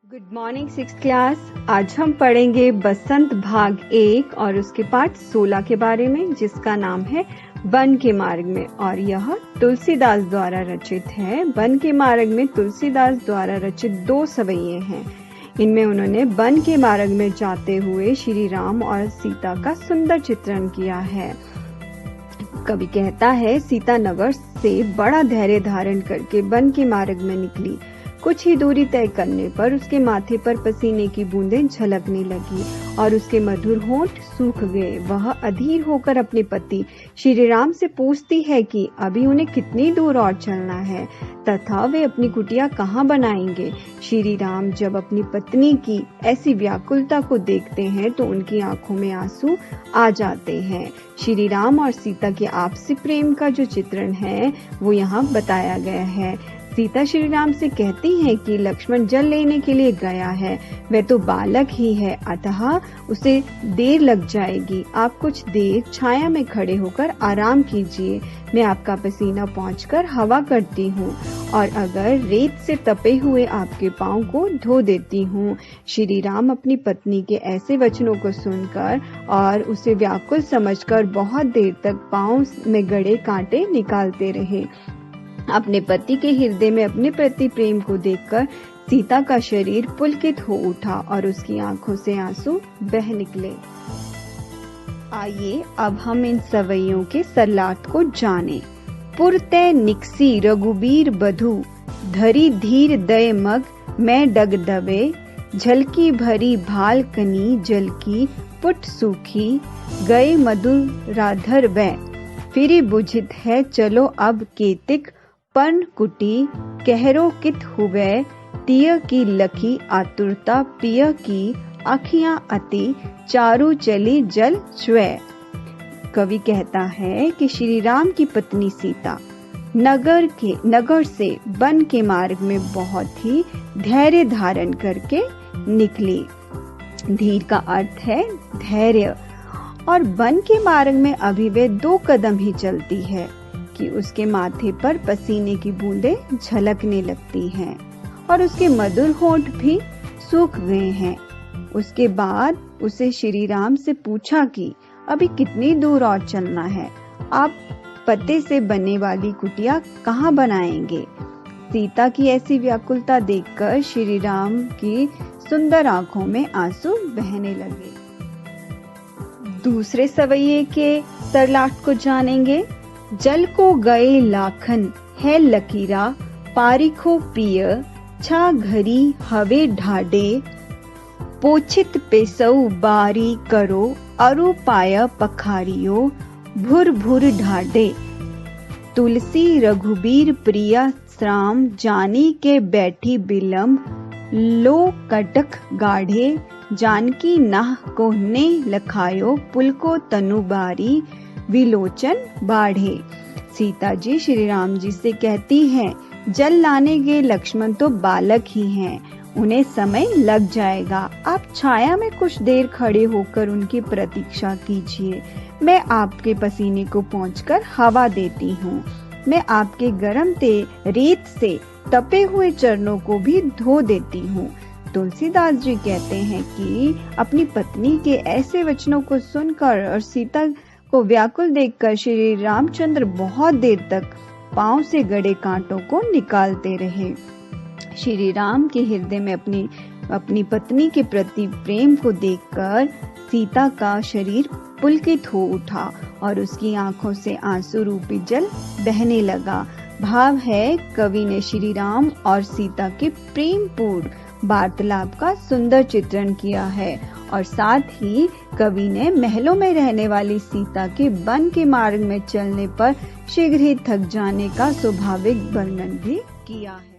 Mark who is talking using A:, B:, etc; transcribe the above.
A: Good morning 6th class. आज हम पढ़ेंगे बसंत भाग 1 और उसके पाठ 16 के बारे में, जिसका नाम है वन के मार्ग में, और यह तुलसीदास द्वारा रचित है। वन के मार्ग में तुलसीदास द्वारा रचित 2 सवैये हैं। इनमें उन्होंने वन के मार्ग में जाते हुए श्री राम और सीता का सुंदर चित्रण किया है। कवि कहता है, सीता नगर से बड़ा धैर्य धारण करके वन के मार्ग में निकली। कुछ ही दूरी तय करने पर उसके माथे पर पसीने की बूंदें झलकने लगी और उसके मधुर होंठ सूख गए। वह अधीर होकर अपने पति श्री राम से पूछती है कि अभी उन्हें कितनी दूर और चलना है तथा वे अपनी कुटिया कहाँ बनाएंगे। श्री राम जब अपनी पत्नी की ऐसी व्याकुलता को देखते हैं तो उनकी आंखों में आंसू आ जाते हैं। श्री राम और सीता के आपसी प्रेम का जो चित्रण है वो यहाँ बताया गया है। सीता श्री राम से कहती है कि लक्ष्मण जल लेने के लिए गया है, वह तो बालक ही है, अतः उसे देर लग जाएगी। आप कुछ देर छाया में खड़े होकर आराम कीजिए, मैं आपका पसीना पोंछकर हवा करती हूँ और अगर रेत से तपे हुए आपके पाँव को धो देती हूँ। श्री राम अपनी पत्नी के ऐसे वचनों को सुनकर और उसे व्याकुल समझकर बहुत देर तक पाँव में गड़े कांटे निकालते रहे। अपने पति के हृदय में अपने प्रति प्रेम को देखकर सीता का शरीर पुलकित हो उठा और उसकी आंखों से आंसू बह निकले। आइए अब हम इन सवैयों के सरलाट को जानें। पुरतै निकसी रघुबीर बधू, धरी धीर दय मग मैं डग दबे, झलकी भरी भाल कनी जल की पुट सूखी, गए मधुर राधर वै, फिरी बुझित है चलो अब केतिक, पन कुटी कहरो कित हुए, तिय की लखी आतुरता प्रिय की, आखियां अति चारु चली जल च्वै। कवि कहता है कि श्री राम की पत्नी सीता नगर से वन के मार्ग में बहुत ही धैर्य धारण करके निकली। धीर का अर्थ है धैर्य, और वन के मार्ग में अभी वे 2 कदम ही चलती है कि उसके माथे पर पसीने की बूंदें झलकने लगती हैं और उसके मधुर होंठ भी सूख गए हैं। उसके बाद उसे श्री राम से पूछा कि अभी कितनी दूर और चलना है, आप पत्ते से बनने वाली कुटिया कहाँ बनाएंगे। सीता की ऐसी व्याकुलता देखकर श्री राम की सुंदर आंखों में आंसू बहने लगे। दूसरे सवैये के सरलाट को जानेंगे। जल को गए लाखन है लकीरा, पारिखो पिय छा घरी हवे ढाडे, पोछित पेसऊ बारी करो अरु पाय पखारियो, भुर भुर ढाडे। तुलसी रघुबीर प्रिया श्राम, जानी के बैठी बिलम्ब, लो कटक गाढ़े, जानकी नाह कोहने लखायो, पुलको तनुबारी विलोचन बाढ़े। सीता जी श्री राम जी से कहती हैं, जल लाने के लक्ष्मण तो बालक ही हैं, उन्हें समय लग जाएगा। आप छाया में कुछ देर खड़े होकर उनकी प्रतीक्षा कीजिए, मैं आपके पसीने को पोंछकर हवा देती हूँ। मैं आपके गर्म रेत से तपे हुए चरणों को भी धो देती हूँ। तुलसीदास जी कहते हैं कि अपनी पत्नी के ऐसे वचनों को सुनकर और सीता को व्याकुल देखकर श्री रामचंद्र बहुत देर तक पांव से गड़े कांटों को निकालते रहे। श्री राम के हृदय में अपनी पत्नी के प्रति प्रेम को देखकर सीता का शरीर पुलकित हो उठा और उसकी आंखों से आंसू रूपी जल बहने लगा। भाव है, कवि ने श्री राम और सीता के प्रेम पूर्ण वार्तालाप का सुंदर चित्रण किया है और साथ ही कवि ने महलों में रहने वाली सीता के वन के मार्ग में चलने पर शीघ्र ही थक जाने का स्वाभाविक वर्णन भी किया है।